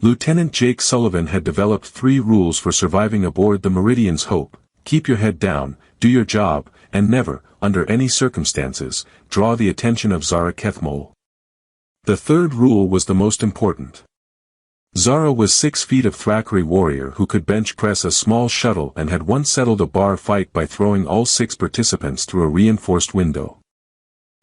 Lieutenant Jake Sullivan had developed 3 rules for surviving aboard the Meridian's Hope: keep your head down, do your job, and never, under any circumstances, draw the attention of Zara Kethmole. The 3rd rule was the most important. Zara was 6 feet of Thrakkery warrior who could bench press a small shuttle and had once settled a bar fight by throwing all 6 participants through a reinforced window.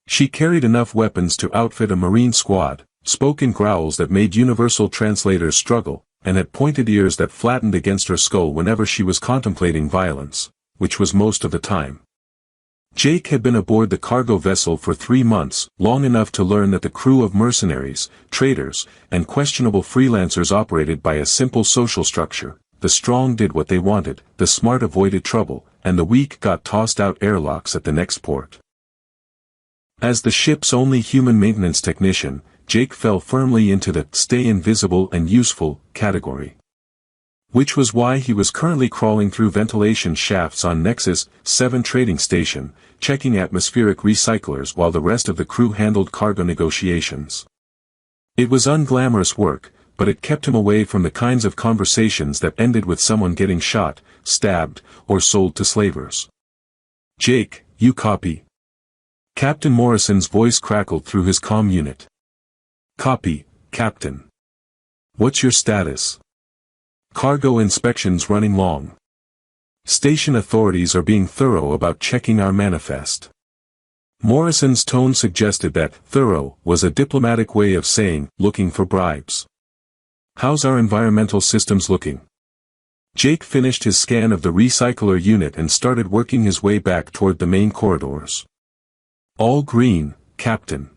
She carried enough weapons to outfit a Marine squad, spoke in growls that made universal translators struggle, and had pointed ears that flattened against her skull whenever she was contemplating violence, which was most of the time. Jake had been aboard the cargo vessel for 3 months, long enough to learn that the crew of mercenaries, traders, and questionable freelancers operated by a simple social structure. The strong did what they wanted, the smart avoided trouble, and the weak got tossed out airlocks at the next port. As the ship's only human maintenance technician, Jake fell firmly into the "stay invisible and useful" category. Which was why he was currently crawling through ventilation shafts on Nexus 7 trading station, checking atmospheric recyclers while the rest of the crew handled cargo negotiations. It was unglamorous work, but it kept him away from the kinds of conversations that ended with someone getting shot, stabbed, or sold to slavers. "Jake, you copy?" Captain Morrison's voice crackled through his comm unit. "Copy, Captain. What's your status?" "Cargo inspections running long. Station authorities are being thorough about checking our manifest." Morrison's tone suggested that "thorough" was a diplomatic way of saying, looking for bribes. "How's our environmental systems looking?" Jake finished his scan of the recycler unit and started working his way back toward the main corridors. "All green, Captain.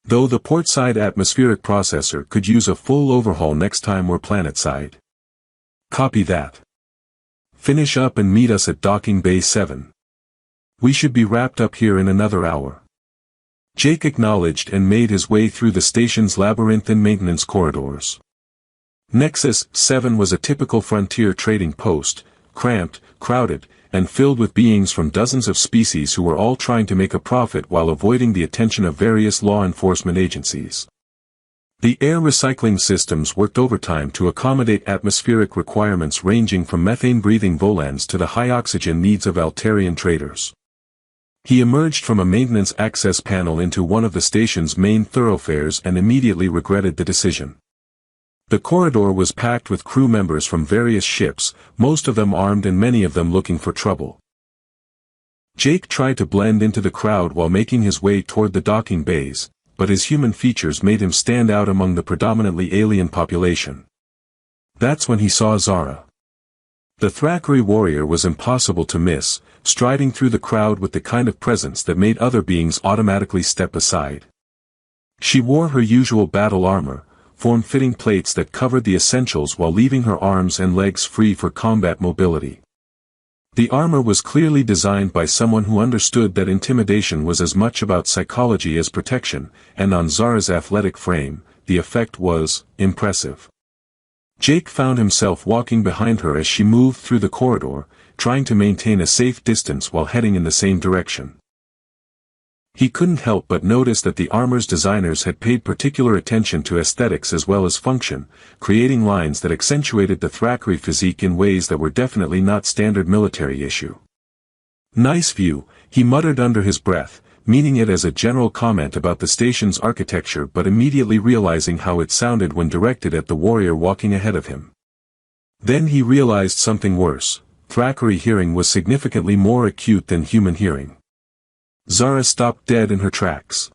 Though the portside atmospheric processor could use a full overhaul next time we're planetside." "Copy that. Finish up and meet us at Docking Bay 7. We should be wrapped up here in another hour." Jake acknowledged and made his way through the station's labyrinthine maintenance corridors. Nexus 7 was a typical frontier trading post, cramped, crowded, and filled with beings from dozens of species who were all trying to make a profit while avoiding the attention of various law enforcement agencies. The air recycling systems worked overtime to accommodate atmospheric requirements ranging from methane-breathing Volans to the high-oxygen needs of Altarian traders. He emerged from a maintenance access panel into one of the station's main thoroughfares and immediately regretted the decision. The corridor was packed with crew members from various ships, most of them armed and many of them looking for trouble. Jake tried to blend into the crowd while making his way toward the docking bays, but his human features made him stand out among the predominantly alien population. That's when he saw Zara. The Thrakkery warrior was impossible to miss, striding through the crowd with the kind of presence that made other beings automatically step aside. She wore her usual battle armor, form-fitting plates that covered the essentials while leaving her arms and legs free for combat mobility. The armor was clearly designed by someone who understood that intimidation was as much about psychology as protection, and on Zara's athletic frame, the effect was impressive. Jake found himself walking behind her as she moved through the corridor, trying to maintain a safe distance while heading in the same direction. He couldn't help but notice that the armor's designers had paid particular attention to aesthetics as well as function, creating lines that accentuated the Thrakkery physique in ways that were definitely not standard military issue. "Nice view," he muttered under his breath, meaning it as a general comment about the station's architecture but immediately realizing how it sounded when directed at the warrior walking ahead of him. Then he realized something worse. Thrakkery hearing was significantly more acute than human hearing. Zara stopped dead in her tracks.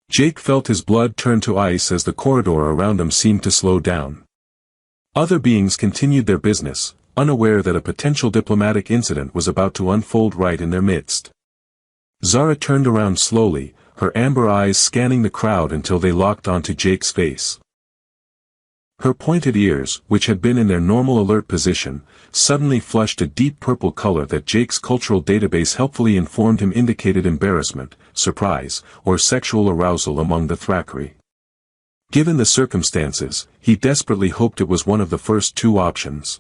Jake felt his blood turn to ice as the corridor around him seemed to slow down. Other beings continued their business, unaware that a potential diplomatic incident was about to unfold right in their midst. Zara turned around slowly, her amber eyes scanning the crowd until they locked onto Jake's face. Her pointed ears, which had been in their normal alert position, suddenly flushed a deep purple color that Jake's cultural database helpfully informed him indicated embarrassment, surprise, or sexual arousal among the Thrakkery. Given the circumstances, he desperately hoped it was one of the first 2 options.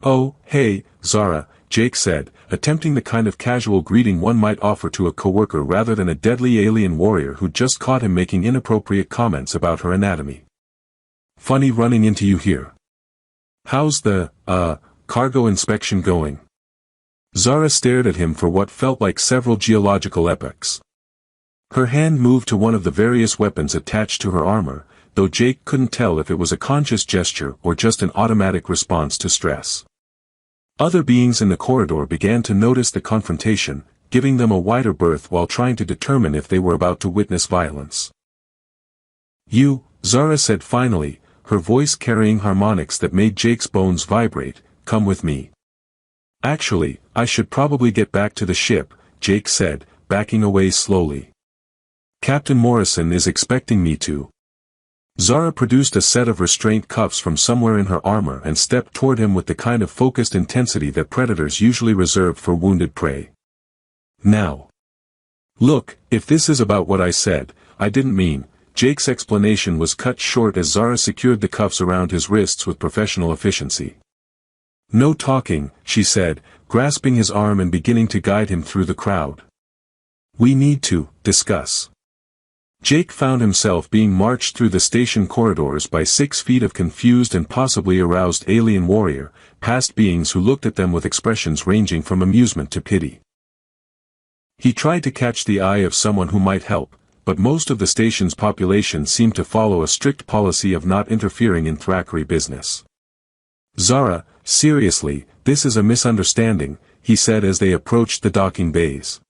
"Oh, hey, Zara," Jake said, attempting the kind of casual greeting one might offer to a coworker rather than a deadly alien warrior who'd just caught him making inappropriate comments about her anatomy. Funny running into you here. How's the, cargo inspection going? Zara stared at him for what felt like several geological epochs. Her hand moved to one of the various weapons attached to her armor, though Jake couldn't tell if it was a conscious gesture or just an automatic response to stress. Other beings in the corridor began to notice the confrontation, giving them a wider berth while trying to determine if they were about to witness violence. "You," Zara said finally, her voice carrying harmonics that made Jake's bones vibrate, "come with me." "Actually, I should probably get back to the ship," Jake said, backing away slowly. "Captain Morrison is expecting me to." Zara produced a set of restraint cuffs from somewhere in her armor and stepped toward him with the kind of focused intensity that predators usually reserve for wounded prey. "Now. Look, if this is about what I said, I didn't mean." Jake's explanation was cut short as Zara secured the cuffs around his wrists with professional efficiency. "No talking," she said, grasping his arm and beginning to guide him through the crowd. "We need to discuss." Jake found himself being marched through the station corridors by 6 feet of confused and possibly aroused alien warrior, past beings who looked at them with expressions ranging from amusement to pity. He tried to catch the eye of someone who might help, but most of the station's population seemed to follow a strict policy of not interfering in Thackeray business. "Zara, seriously, this is a misunderstanding," he said as they approached the docking bays.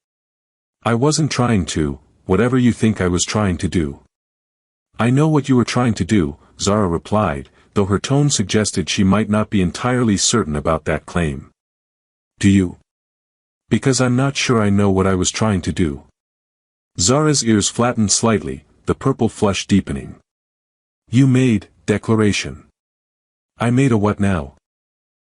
"I wasn't trying to, whatever you think I was trying to do." "I know what you were trying to do," Zara replied, though her tone suggested she might not be entirely certain about that claim. "Do you?" "Because I'm not sure I know what I was trying to do." Zara's ears flattened slightly, the purple flush deepening. "You made, declaration." "I made a what now?"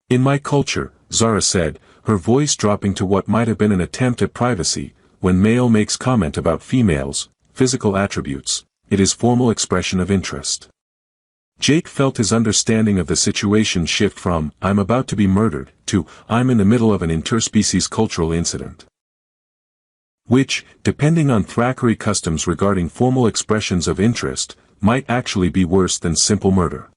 "In my culture," Zara said, her voice dropping to what might have been an attempt at privacy, "when male makes comment about females, physical attributes, it is formal expression of interest." Jake felt his understanding of the situation shift from, "I'm about to be murdered," to, "I'm in the middle of an interspecies cultural incident." Which, depending on Thackeray customs regarding formal expressions of interest, might actually be worse than simple murder.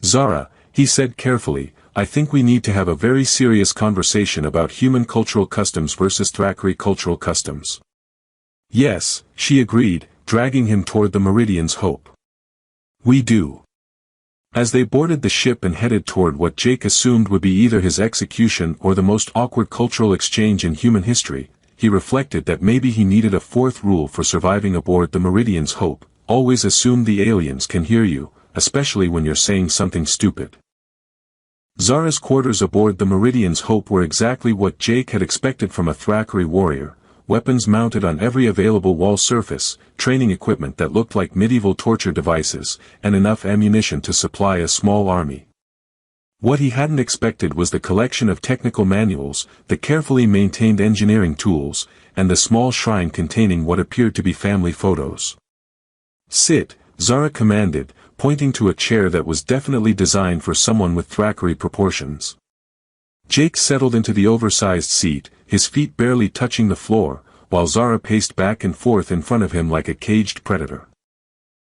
"Zara," he said carefully, "I think we need to have a very serious conversation about human cultural customs versus Thackeray cultural customs." "Yes," she agreed, dragging him toward the Meridian's Hope. "We do." As they boarded the ship and headed toward what Jake assumed would be either his execution or the most awkward cultural exchange in human history, he reflected that maybe he needed a fourth rule for surviving aboard the Meridian's Hope: always assume the aliens can hear you, especially when you're saying something stupid. Zara's quarters aboard the Meridian's Hope were exactly what Jake had expected from a Thackeray warrior: weapons mounted on every available wall surface, training equipment that looked like medieval torture devices, and enough ammunition to supply a small army. What he hadn't expected was the collection of technical manuals, the carefully maintained engineering tools, and the small shrine containing what appeared to be family photos. "Sit," Zara commanded, pointing to a chair that was definitely designed for someone with Thackeray proportions. Jake settled into the oversized seat, his feet barely touching the floor, while Zara paced back and forth in front of him like a caged predator.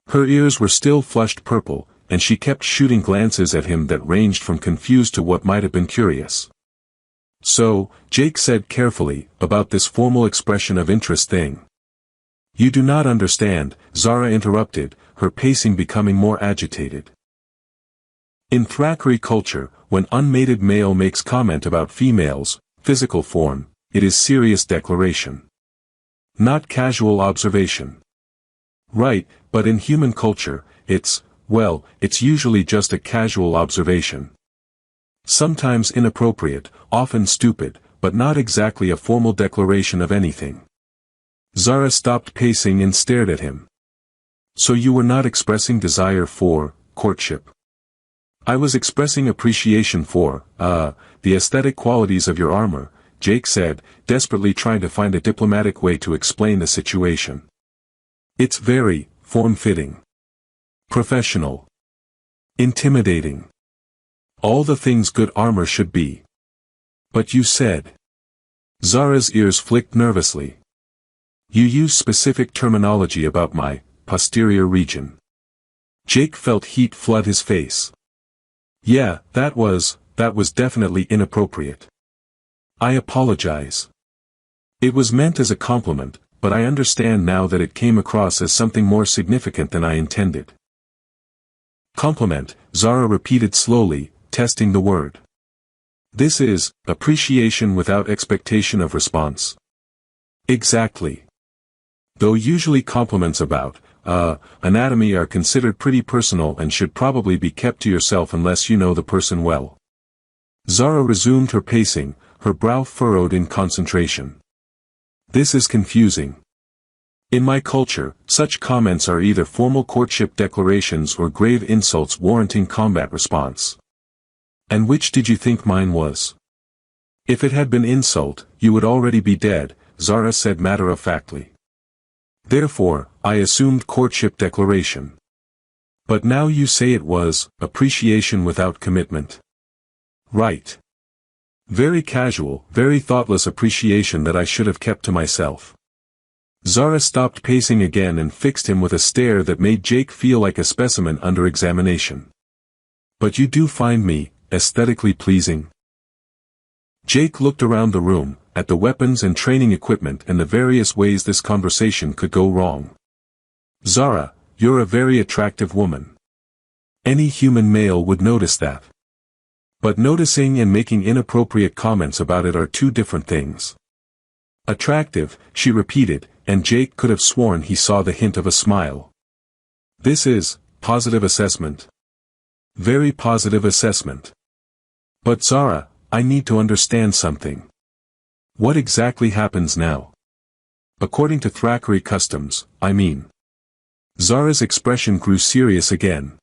Her ears were still flushed purple, and she kept shooting glances at him that ranged from confused to what might have been curious. "So," Jake said carefully, "about this formal expression of interest thing." "You do not understand," Zara interrupted, her pacing becoming more agitated. "In Thackeray culture, when unmated male makes comment about females' physical form, it is serious declaration. Not casual observation." "Right, but in human culture, it's usually just a casual observation. Sometimes inappropriate, often stupid, but not exactly a formal declaration of anything." Zara stopped pacing and stared at him. "So you were not expressing desire for courtship?" "I was expressing appreciation for, the aesthetic qualities of your armor," Jake said, desperately trying to find a diplomatic way to explain the situation. "It's very form-fitting. Professional. Intimidating. All the things good armor should be." "But you said..." Zara's ears flicked nervously. "You use specific terminology about my posterior region." Jake felt heat flood his face. Yeah, that was definitely inappropriate. I apologize. It was meant as a compliment, but I understand now that it came across as something more significant than I intended. Compliment, Zara repeated slowly, testing the word. This is appreciation without expectation of response. Exactly. Though usually compliments about anatomy are considered pretty personal and should probably be kept to yourself unless you know the person well. Zara resumed her pacing, her brow furrowed in concentration. This is confusing. In my culture, such comments are either formal courtship declarations or grave insults warranting combat response. And which did you think mine was? If it had been insult, you would already be dead, Zara said matter-of-factly. Therefore, I assumed courtship declaration. But now you say it was appreciation without commitment. Right. Very casual, very thoughtless appreciation that I should have kept to myself. Zara stopped pacing again and fixed him with a stare that made Jake feel like a specimen under examination. But you do find me aesthetically pleasing? Jake looked around the room, at the weapons and training equipment and the various ways this conversation could go wrong. Zara, you're a very attractive woman. Any human male would notice that. But noticing and making inappropriate comments about it are two different things. Attractive, she repeated, and Jake could have sworn he saw the hint of a smile. This is positive assessment. Very positive assessment. But Zara, I need to understand something. What exactly happens now? According to Thackeray customs, I mean. Zara's expression grew serious again.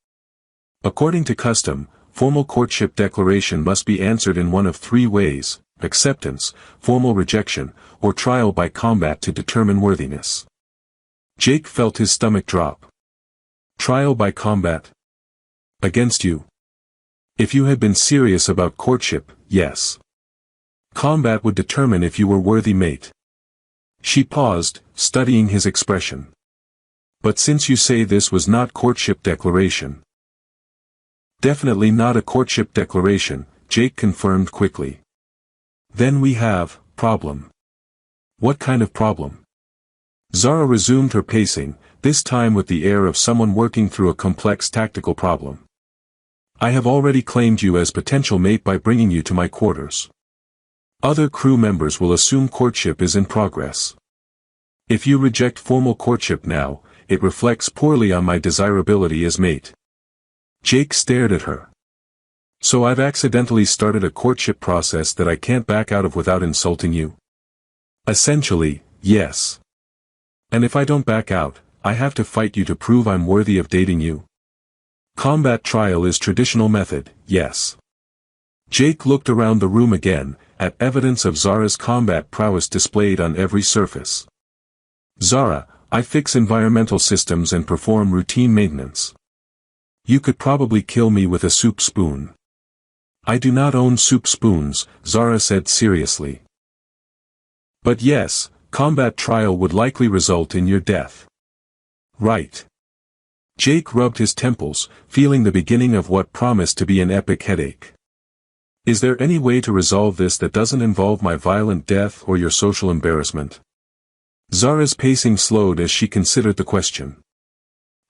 According to custom, formal courtship declaration must be answered in one of three ways: acceptance, formal rejection, or trial by combat to determine worthiness. Jake felt his stomach drop. Trial by combat? Against you? If you had been serious about courtship, yes. Combat would determine if you were worthy mate. She paused, studying his expression. But since you say this was not courtship declaration. Definitely not a courtship declaration, Jake confirmed quickly. Then we have problem. What kind of problem? Zara resumed her pacing, this time with the air of someone working through a complex tactical problem. I have already claimed you as potential mate by bringing you to my quarters. Other crew members will assume courtship is in progress. If you reject formal courtship now, it reflects poorly on my desirability as mate. Jake stared at her. So I've accidentally started a courtship process that I can't back out of without insulting you? Essentially, yes. And if I don't back out, I have to fight you to prove I'm worthy of dating you? Combat trial is traditional method, yes. Jake looked around the room again, at evidence of Zara's combat prowess displayed on every surface. Zara, I fix environmental systems and perform routine maintenance. You could probably kill me with a soup spoon. I do not own soup spoons, Zara said seriously. But yes, combat trial would likely result in your death. Right. Jake rubbed his temples, feeling the beginning of what promised to be an epic headache. Is there any way to resolve this that doesn't involve my violent death or your social embarrassment? Zara's pacing slowed as she considered the question.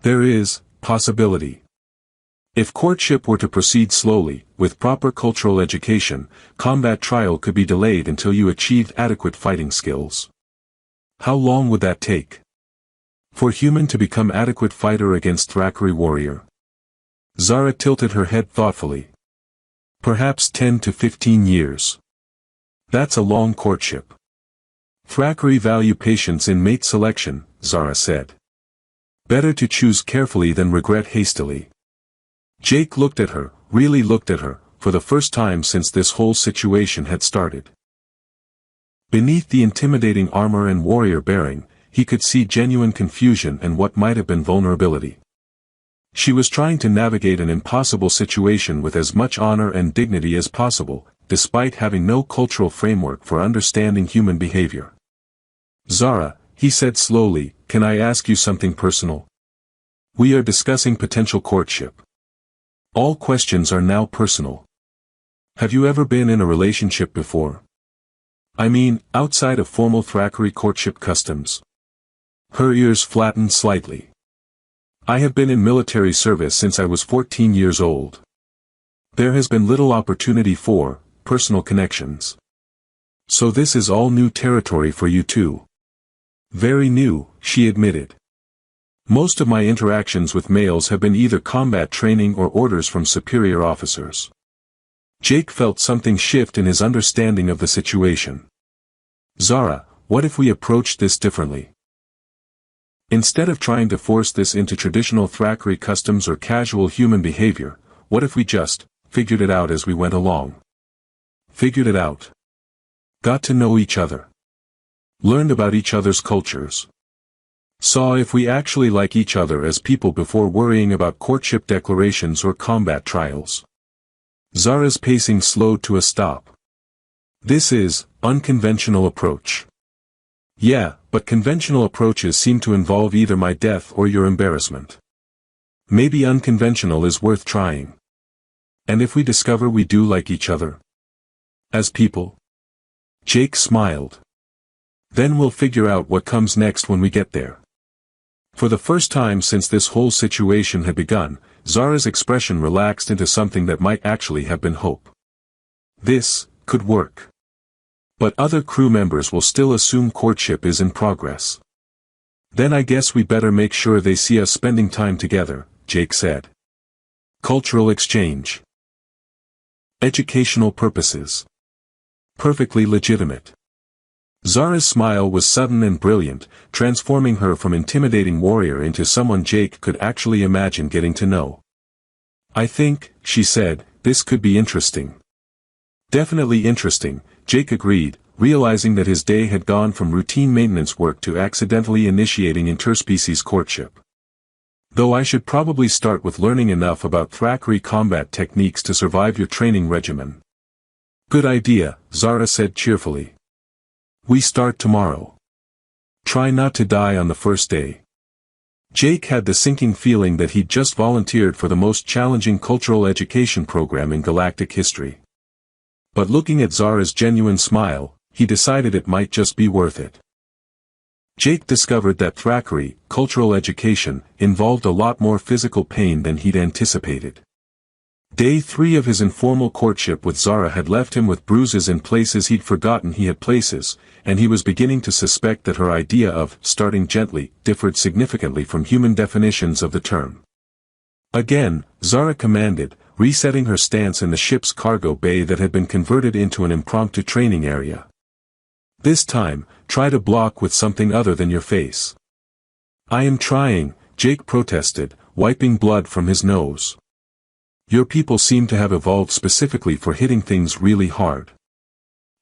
There is possibility. If courtship were to proceed slowly, with proper cultural education, combat trial could be delayed until you achieved adequate fighting skills. How long would that take? For human to become adequate fighter against Thackeray warrior? Zara tilted her head thoughtfully. Perhaps 10 to 15 years. That's a long courtship. Thackeray value patience in mate selection, Zara said. Better to choose carefully than regret hastily. Jake looked at her, really looked at her, for the first time since this whole situation had started. Beneath the intimidating armor and warrior bearing, he could see genuine confusion and what might have been vulnerability. She was trying to navigate an impossible situation with as much honor and dignity as possible, despite having no cultural framework for understanding human behavior. Zara, he said slowly, can I ask you something personal? We are discussing potential courtship. All questions are now personal. Have you ever been in a relationship before? I mean, outside of formal Thackeray courtship customs. Her ears flattened slightly. I have been in military service since I was 14 years old. There has been little opportunity for personal connections. So this is all new territory for you too. Very new, she admitted. Most of my interactions with males have been either combat training or orders from superior officers. Jake felt something shift in his understanding of the situation. Zara, what if we approached this differently? Instead of trying to force this into traditional Thackeray customs or casual human behavior, what if we just figured it out as we went along? Figured it out. Got to know each other. Learned about each other's cultures. Saw if we actually like each other as people before worrying about courtship declarations or combat trials. Zara's pacing slowed to a stop. This is unconventional approach. Yeah, but conventional approaches seem to involve either my death or your embarrassment. Maybe unconventional is worth trying. And if we discover we do like each other? As people? Jake smiled. Then we'll figure out what comes next when we get there. For the first time since this whole situation had begun, Zara's expression relaxed into something that might actually have been hope. This could work. But other crew members will still assume courtship is in progress. Then I guess we better make sure they see us spending time together, Jake said. Cultural exchange. Educational purposes. Perfectly legitimate. Zara's smile was sudden and brilliant, transforming her from intimidating warrior into someone Jake could actually imagine getting to know. I think, she said, this could be interesting. Definitely interesting, Jake agreed, realizing that his day had gone from routine maintenance work to accidentally initiating interspecies courtship. Though I should probably start with learning enough about Thackeray combat techniques to survive your training regimen. Good idea, Zara said cheerfully. We start tomorrow. Try not to die on the first day. Jake had the sinking feeling that he'd just volunteered for the most challenging cultural education program in galactic history. But looking at Zara's genuine smile, he decided it might just be worth it. Jake discovered that Thackeray, cultural education, involved a lot more physical pain than he'd anticipated. Day 3 of his informal courtship with Zara had left him with bruises in places he'd forgotten he had places, and he was beginning to suspect that her idea of starting gently differed significantly from human definitions of the term. Again, Zara commanded, resetting her stance in the ship's cargo bay that had been converted into an impromptu training area. This time, try to block with something other than your face. I am trying, Jake protested, wiping blood from his nose. Your people seem to have evolved specifically for hitting things really hard.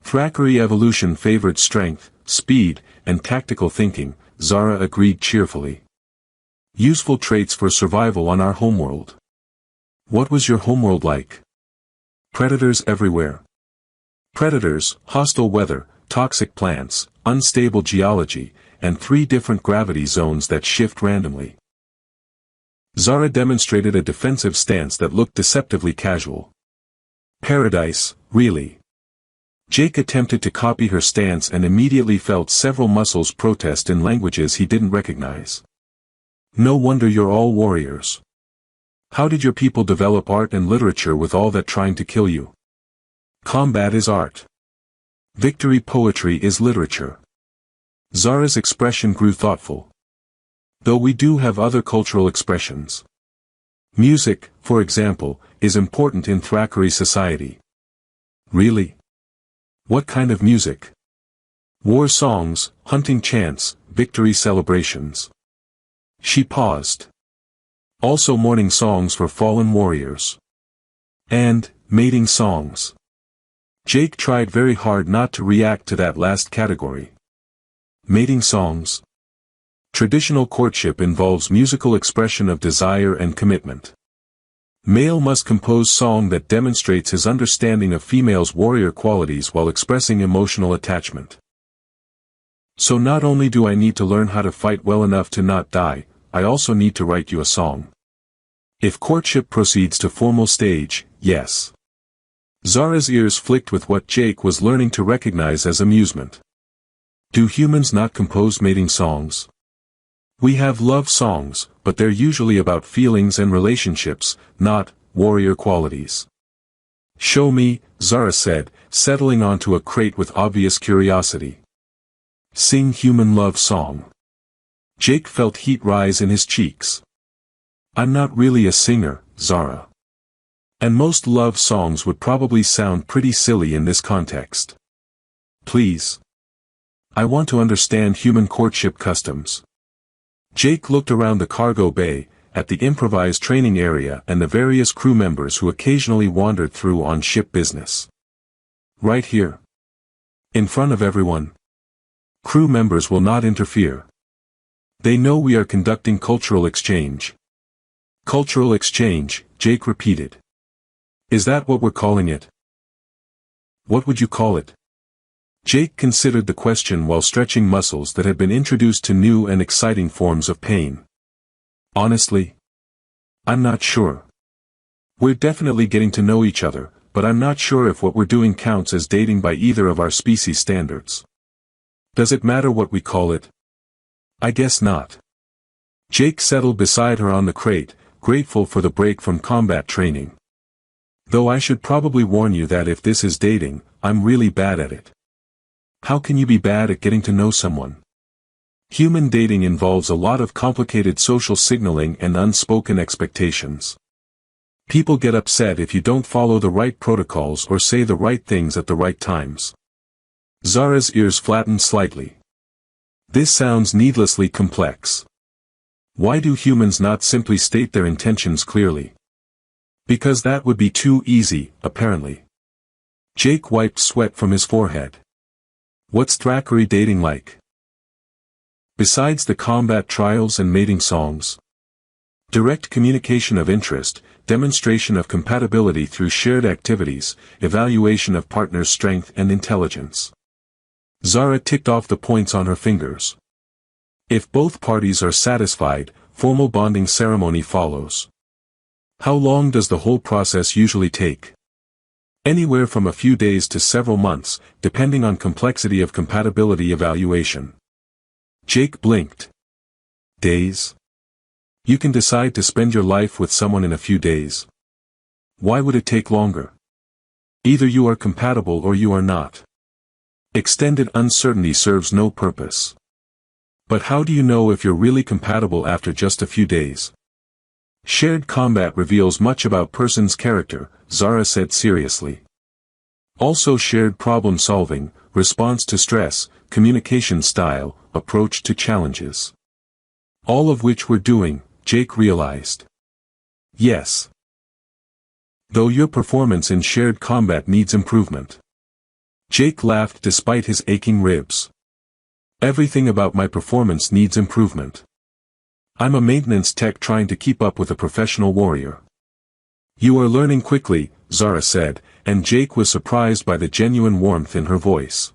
Thackeray evolution favored strength, speed, and tactical thinking, Zara agreed cheerfully. Useful traits for survival on our homeworld. What was your homeworld like? Predators everywhere. Predators, hostile weather, toxic plants, unstable geology, and 3 different gravity zones that shift randomly. Zara demonstrated a defensive stance that looked deceptively casual. Paradise, really. Jake attempted to copy her stance and immediately felt several muscles protest in languages he didn't recognize. No wonder you're all warriors. How did your people develop art and literature with all that trying to kill you? Combat is art. Victory poetry is literature. Zara's expression grew thoughtful. Though we do have other cultural expressions. Music, for example, is important in Thackeray society. Really? What kind of music? War songs, hunting chants, victory celebrations. She paused. Also mourning songs for fallen warriors. And mating songs. Jake tried very hard not to react to that last category. Mating songs. Traditional courtship involves musical expression of desire and commitment. Male must compose song that demonstrates his understanding of female's warrior qualities while expressing emotional attachment. So not only do I need to learn how to fight well enough to not die, I also need to write you a song. If courtship proceeds to formal stage, yes. Zara's ears flicked with what Jake was learning to recognize as amusement. Do humans not compose mating songs? We have love songs, but they're usually about feelings and relationships, not warrior qualities. Show me, Zara said, settling onto a crate with obvious curiosity. Sing human love song. Jake felt heat rise in his cheeks. I'm not really a singer, Zara. And most love songs would probably sound pretty silly in this context. Please. I want to understand human courtship customs. Jake looked around the cargo bay, at the improvised training area and the various crew members who occasionally wandered through on ship business. Right here. In front of everyone. Crew members will not interfere. They know we are conducting cultural exchange. Cultural exchange, Jake repeated. Is that what we're calling it? What would you call it? Jake considered the question while stretching muscles that had been introduced to new and exciting forms of pain. Honestly? I'm not sure. We're definitely getting to know each other, but I'm not sure if what we're doing counts as dating by either of our species standards. Does it matter what we call it? I guess not. Jake settled beside her on the crate, grateful for the break from combat training. Though I should probably warn you that if this is dating, I'm really bad at it. How can you be bad at getting to know someone? Human dating involves a lot of complicated social signaling and unspoken expectations. People get upset if you don't follow the right protocols or say the right things at the right times. Zara's ears flattened slightly. This sounds needlessly complex. Why do humans not simply state their intentions clearly? Because that would be too easy, apparently. Jake wiped sweat from his forehead. What's Thackeray dating like? Besides the combat trials and mating songs. Direct communication of interest, demonstration of compatibility through shared activities, evaluation of partners' strength and intelligence. Zara ticked off the points on her fingers. If both parties are satisfied, formal bonding ceremony follows. How long does the whole process usually take? Anywhere from a few days to several months, depending on complexity of compatibility evaluation. Jake blinked. Days? You can decide to spend your life with someone in a few days. Why would it take longer? Either you are compatible or you are not. Extended uncertainty serves no purpose. But how do you know if you're really compatible after just a few days? Shared combat reveals much about person's character, Zara said seriously. Also shared problem solving, response to stress, communication style, approach to challenges. All of which we're doing, Jake realized. Yes. Though your performance in shared combat needs improvement. Jake laughed despite his aching ribs. Everything about my performance needs improvement. I'm a maintenance tech trying to keep up with a professional warrior. You are learning quickly, Zara said, and Jake was surprised by the genuine warmth in her voice.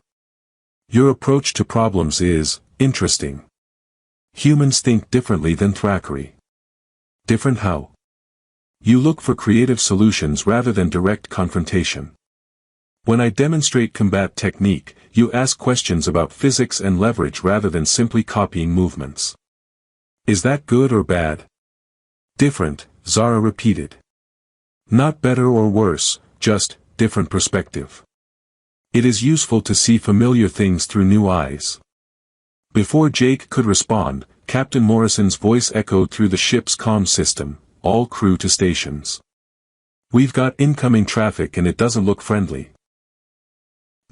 Your approach to problems is interesting. Humans think differently than Thackeray. Different how? You look for creative solutions rather than direct confrontation. When I demonstrate combat technique, you ask questions about physics and leverage rather than simply copying movements. Is that good or bad? Different, Zara repeated. Not better or worse, just different perspective. It is useful to see familiar things through new eyes. Before Jake could respond, Captain Morrison's voice echoed through the ship's comm system, all crew to stations. We've got incoming traffic and it doesn't look friendly.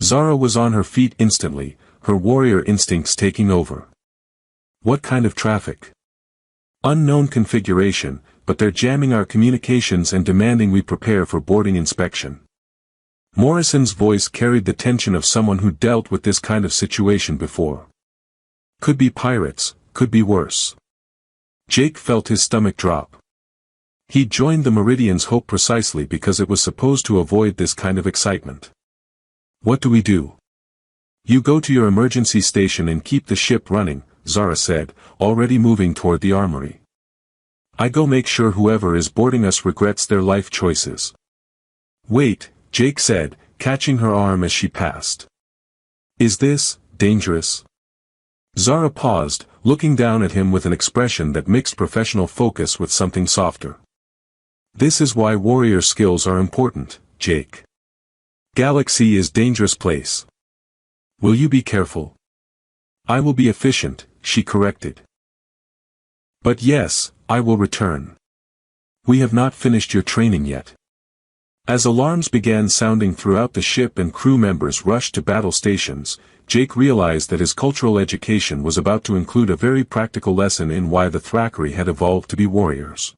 Zara was on her feet instantly, her warrior instincts taking over. What kind of traffic? Unknown configuration, but they're jamming our communications and demanding we prepare for boarding inspection. Morrison's voice carried the tension of someone who dealt with this kind of situation before. Could be pirates, could be worse. Jake felt his stomach drop. He joined the Meridian's Hope precisely because it was supposed to avoid this kind of excitement. What do we do? You go to your emergency station and keep the ship running, Zara said, already moving toward the armory. I go make sure whoever is boarding us regrets their life choices. Wait, Jake said, catching her arm as she passed. Is this dangerous? Zara paused, looking down at him with an expression that mixed professional focus with something softer. This is why warrior skills are important, Jake. Galaxy is dangerous place. Will you be careful? I will be efficient, she corrected. But yes, I will return. We have not finished your training yet. As alarms began sounding throughout the ship and crew members rushed to battle stations, Jake realized that his cultural education was about to include a very practical lesson in why the Thrakkery had evolved to be warriors.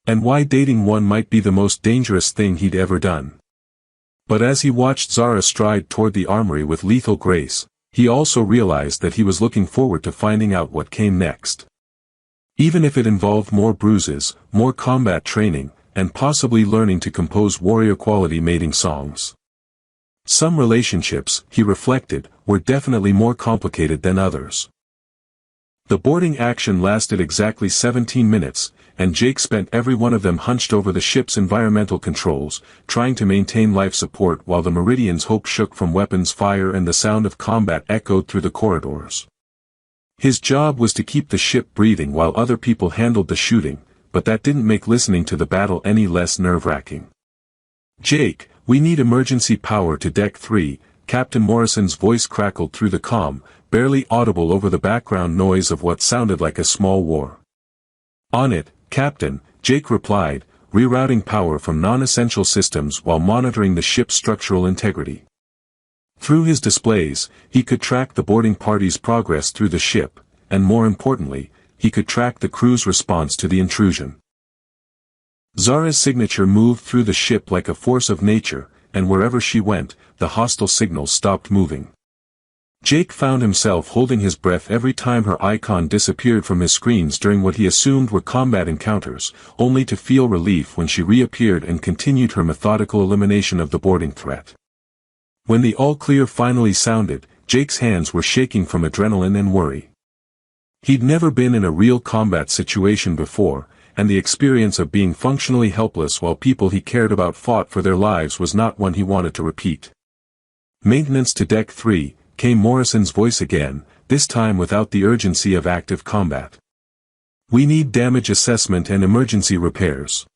And why dating one might be the most dangerous thing he'd ever done. But as he watched Zara stride toward the armory with lethal grace, he also realized that he was looking forward to finding out what came next. Even if it involved more bruises, more combat training, and possibly learning to compose warrior-quality mating songs. Some relationships, he reflected, were definitely more complicated than others. The boarding action lasted exactly 17 minutes, and Jake spent every one of them hunched over the ship's environmental controls, trying to maintain life support while the Meridian's hope shook from weapons fire and the sound of combat echoed through the corridors. His job was to keep the ship breathing while other people handled the shooting, but that didn't make listening to the battle any less nerve-wracking. Jake, we need emergency power to Deck 3, Captain Morrison's voice crackled through the comm, barely audible over the background noise of what sounded like a small war. On it, Captain, Jake replied, rerouting power from non-essential systems while monitoring the ship's structural integrity. Through his displays, he could track the boarding party's progress through the ship, and more importantly, he could track the crew's response to the intrusion. Zara's signature moved through the ship like a force of nature, and wherever she went, the hostile signals stopped moving. Jake found himself holding his breath every time her icon disappeared from his screens during what he assumed were combat encounters, only to feel relief when she reappeared and continued her methodical elimination of the boarding threat. When the all-clear finally sounded, Jake's hands were shaking from adrenaline and worry. He'd never been in a real combat situation before, and the experience of being functionally helpless while people he cared about fought for their lives was not one he wanted to repeat. Maintenance to Deck 3, came Morrison's voice again, this time without the urgency of active combat. We need damage assessment and emergency repairs.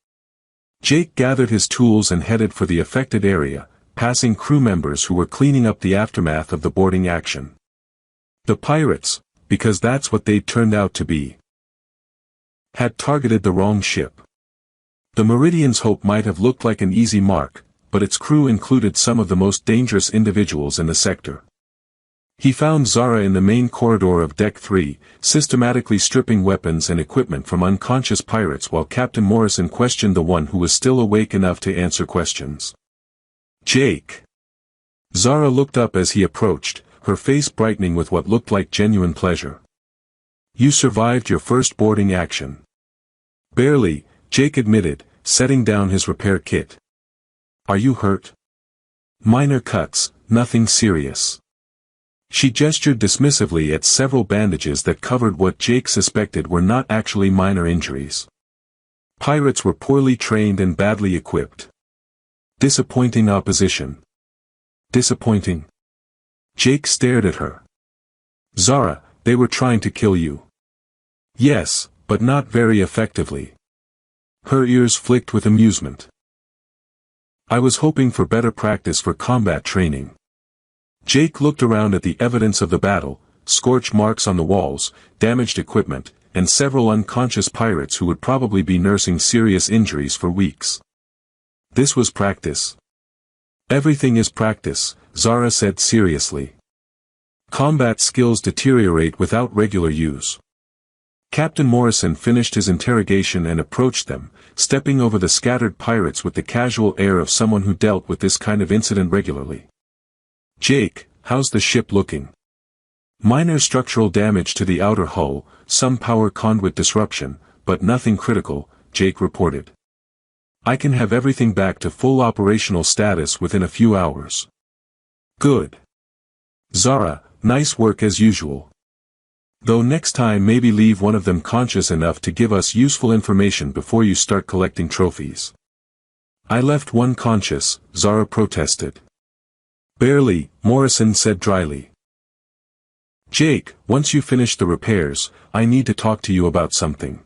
Jake gathered his tools and headed for the affected area, passing crew members who were cleaning up the aftermath of the boarding action. The pirates, because that's what they'd turned out to be, had targeted the wrong ship. The Meridian's hope might have looked like an easy mark, but its crew included some of the most dangerous individuals in the sector. He found Zara in the main corridor of Deck 3, systematically stripping weapons and equipment from unconscious pirates while Captain Morrison questioned the one who was still awake enough to answer questions. Jake. Zara looked up as he approached, her face brightening with what looked like genuine pleasure. You survived your first boarding action. Barely, Jake admitted, setting down his repair kit. Are you hurt? Minor cuts, nothing serious. She gestured dismissively at several bandages that covered what Jake suspected were not actually minor injuries. Pirates were poorly trained and badly equipped. Disappointing opposition. Disappointing. Jake stared at her. Zara, they were trying to kill you. Yes, but not very effectively. Her ears flicked with amusement. I was hoping for better practice for combat training. Jake looked around at the evidence of the battle, scorch marks on the walls, damaged equipment, and several unconscious pirates who would probably be nursing serious injuries for weeks. This was practice. Everything is practice, Zara said seriously. Combat skills deteriorate without regular use. Captain Morrison finished his interrogation and approached them, stepping over the scattered pirates with the casual air of someone who dealt with this kind of incident regularly. Jake, how's the ship looking? Minor structural damage to the outer hull, some power conduit disruption, but nothing critical, Jake reported. I can have everything back to full operational status within a few hours. Good. Zara, nice work as usual. Though next time maybe leave one of them conscious enough to give us useful information before you start collecting trophies. I left one conscious, Zara protested. Barely, Morrison said dryly. Jake, once you finish the repairs, I need to talk to you about something.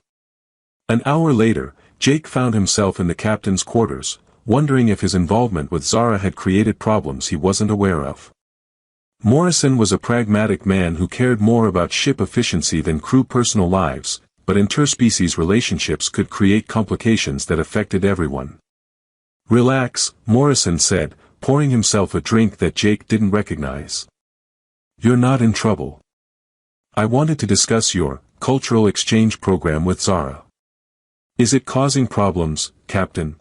An hour later, Jake found himself in the captain's quarters, wondering if his involvement with Zara had created problems he wasn't aware of. Morrison was a pragmatic man who cared more about ship efficiency than crew personal lives, but interspecies relationships could create complications that affected everyone. Relax, Morrison said, pouring himself a drink that Jake didn't recognize. You're not in trouble. I wanted to discuss your cultural exchange program with Zara. Is it causing problems, Captain?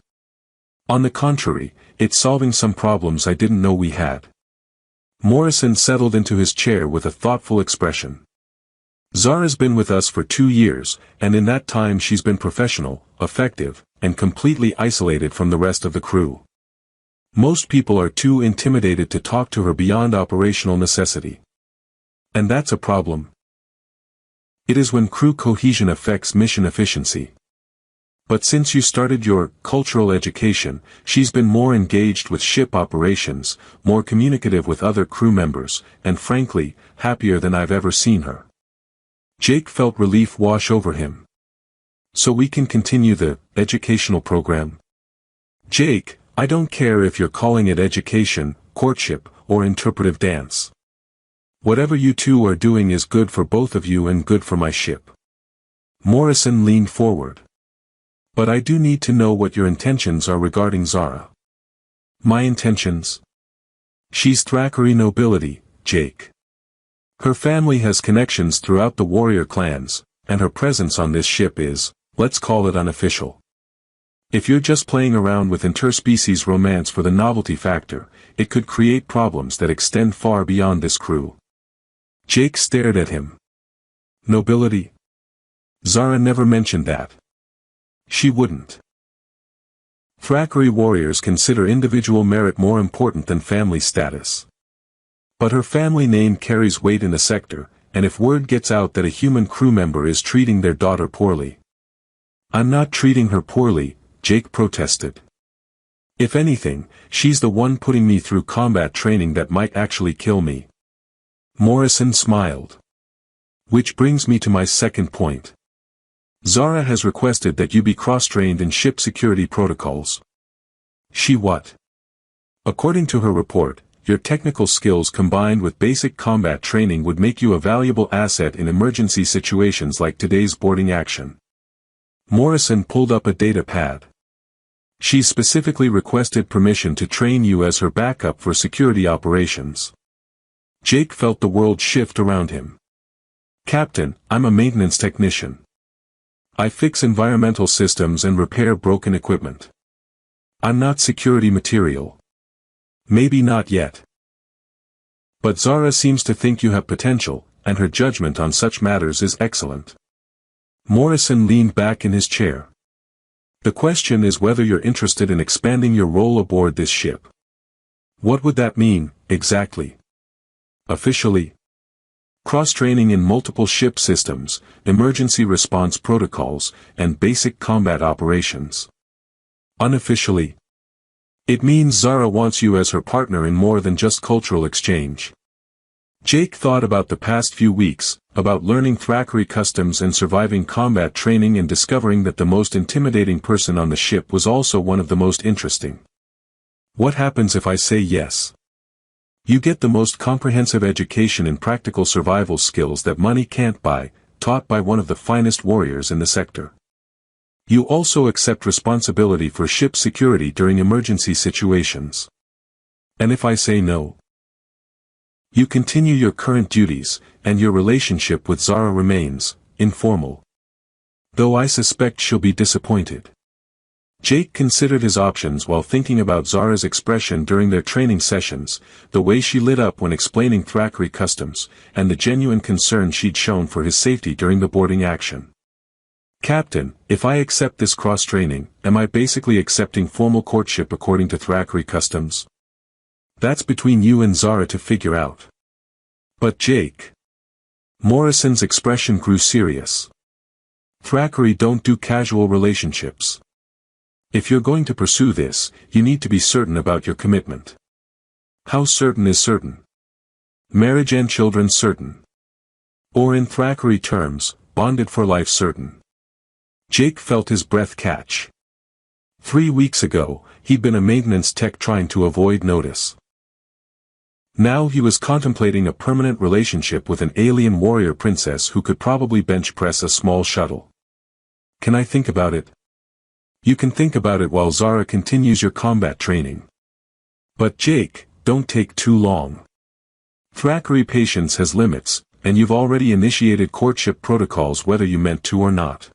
On the contrary, it's solving some problems I didn't know we had. Morrison settled into his chair with a thoughtful expression. Zara's been with us for 2 years, and in that time she's been professional, effective, and completely isolated from the rest of the crew. Most people are too intimidated to talk to her beyond operational necessity. And that's a problem. It is when crew cohesion affects mission efficiency. But since you started your cultural education, she's been more engaged with ship operations, more communicative with other crew members, and frankly, happier than I've ever seen her. Jake felt relief wash over him. So we can continue the educational program? Jake, I don't care if you're calling it education, courtship, or interpretive dance. Whatever you two are doing is good for both of you and good for my ship. Morrison leaned forward. But I do need to know what your intentions are regarding Zara. My intentions? She's Thrakkery nobility, Jake. Her family has connections throughout the warrior clans, and her presence on this ship is, let's call it unofficial. If you're just playing around with interspecies romance for the novelty factor, it could create problems that extend far beyond this crew. Jake stared at him. Nobility? Zara never mentioned that. She wouldn't. Thrakkery warriors consider individual merit more important than family status. But her family name carries weight in the sector, and if word gets out that a human crew member is treating their daughter poorly. I'm not treating her poorly, Jake protested. If anything, she's the one putting me through combat training that might actually kill me. Morrison smiled. Which brings me to my second point. Zara has requested that you be cross-trained in ship security protocols. She what? According to her report, your technical skills combined with basic combat training would make you a valuable asset in emergency situations like today's boarding action. Morrison pulled up a data pad. She specifically requested permission to train you as her backup for security operations. Jake felt the world shift around him. Captain, I'm a maintenance technician. I fix environmental systems and repair broken equipment. I'm not security material. Maybe not yet. But Zara seems to think you have potential, and her judgment on such matters is excellent. Morrison leaned back in his chair. The question is whether you're interested in expanding your role aboard this ship. What would that mean, exactly? Officially? Cross-training in multiple ship systems, emergency response protocols, and basic combat operations. Unofficially? It means Zara wants you as her partner in more than just cultural exchange. Jake thought about the past few weeks, about learning Thrakkery customs and surviving combat training and discovering that the most intimidating person on the ship was also one of the most interesting. What happens if I say yes? You get the most comprehensive education in practical survival skills that money can't buy, taught by one of the finest warriors in the sector. You also accept responsibility for ship security during emergency situations. And if I say no? You continue your current duties, and your relationship with Zara remains informal. Though I suspect she'll be disappointed. Jake considered his options while thinking about Zara's expression during their training sessions, the way she lit up when explaining Thrakkery customs, and the genuine concern she'd shown for his safety during the boarding action. Captain, if I accept this cross-training, am I basically accepting formal courtship according to Thrakkery customs? That's between you and Zara to figure out. But Jake. Morrison's expression grew serious. Thackeray don't do casual relationships. If you're going to pursue this, you need to be certain about your commitment. How certain is certain? Marriage and children certain. Or in Thackeray terms, bonded for life certain. Jake felt his breath catch. 3 weeks ago, he'd been a maintenance tech trying to avoid notice. Now he was contemplating a permanent relationship with an alien warrior princess who could probably bench press a small shuttle. Can I think about it? You can think about it while Zara continues your combat training. But Jake, don't take too long. Thackeray patience has limits, and you've already initiated courtship protocols whether you meant to or not.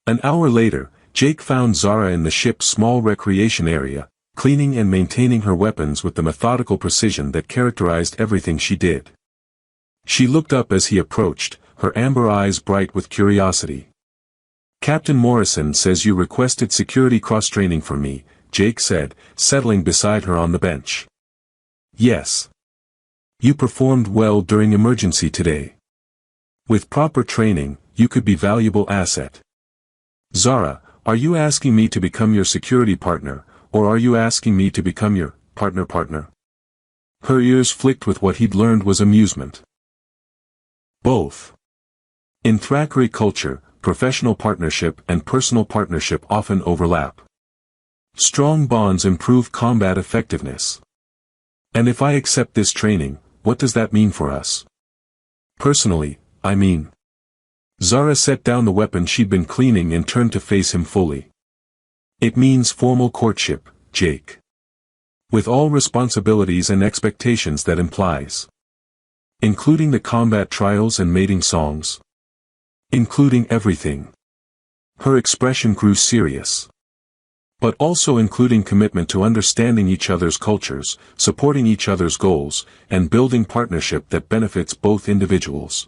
An hour later, Jake found Zara in the ship's small recreation area, cleaning and maintaining her weapons with the methodical precision that characterized everything she did. She looked up as he approached, her amber eyes bright with curiosity. "Captain Morrison says you requested security cross-training from me," Jake said, settling beside her on the bench. "Yes. You performed well during emergency today. With proper training, you could be valuable asset." "Zara, are you asking me to become your security partner, or are you asking me to become your partner?" Her ears flicked with what he'd learned was amusement. Both. In Thackeray culture, professional partnership and personal partnership often overlap. Strong bonds improve combat effectiveness. And if I accept this training, what does that mean for us? Personally, I mean. Zara set down the weapon she'd been cleaning and turned to face him fully. It means formal courtship, Jake. With all responsibilities and expectations that implies. Including the combat trials and mating songs. Including everything. Her expression grew serious. But also including commitment to understanding each other's cultures, supporting each other's goals, and building partnership that benefits both individuals.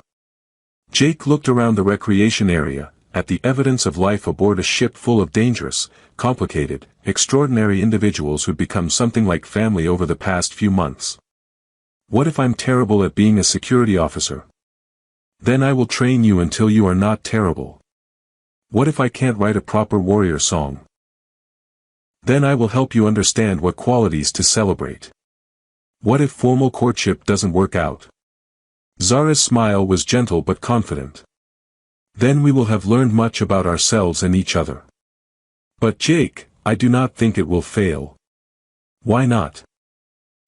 Jake looked around the recreation area, at the evidence of life aboard a ship full of dangerous, complicated, extraordinary individuals who'd become something like family over the past few months. What if I'm terrible at being a security officer? Then I will train you until you are not terrible. What if I can't write a proper warrior song? Then I will help you understand what qualities to celebrate. What if formal courtship doesn't work out? Zara's smile was gentle but confident. Then we will have learned much about ourselves and each other. But Jake, I do not think it will fail. Why not?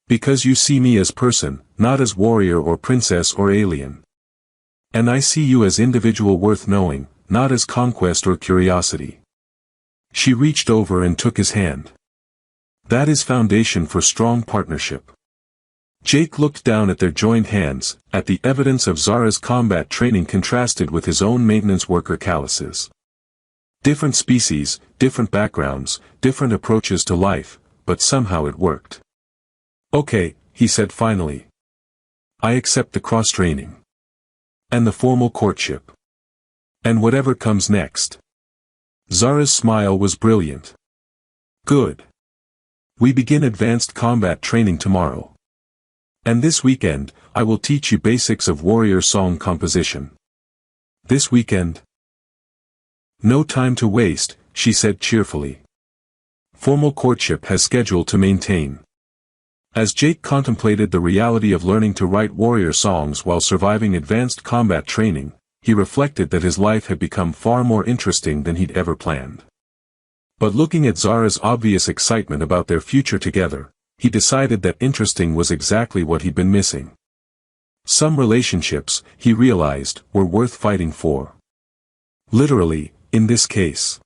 Because you see me as person, not as warrior or princess or alien. And I see you as individual worth knowing, not as conquest or curiosity. She reached over and took his hand. That is foundation for strong partnership. Jake looked down at their joined hands, at the evidence of Zara's combat training contrasted with his own maintenance worker calluses. Different species, different backgrounds, different approaches to life, but somehow it worked. "Okay," he said finally. "I accept the cross-training. And the formal courtship. And whatever comes next." Zara's smile was brilliant. "Good. We begin advanced combat training tomorrow. And this weekend, I will teach you basics of warrior song composition." "This weekend?" "No time to waste," she said cheerfully. "Formal courtship has schedule to maintain." As Jake contemplated the reality of learning to write warrior songs while surviving advanced combat training, he reflected that his life had become far more interesting than he'd ever planned. But looking at Zara's obvious excitement about their future together, he decided that interesting was exactly what he'd been missing. Some relationships, he realized, were worth fighting for. Literally, in this case.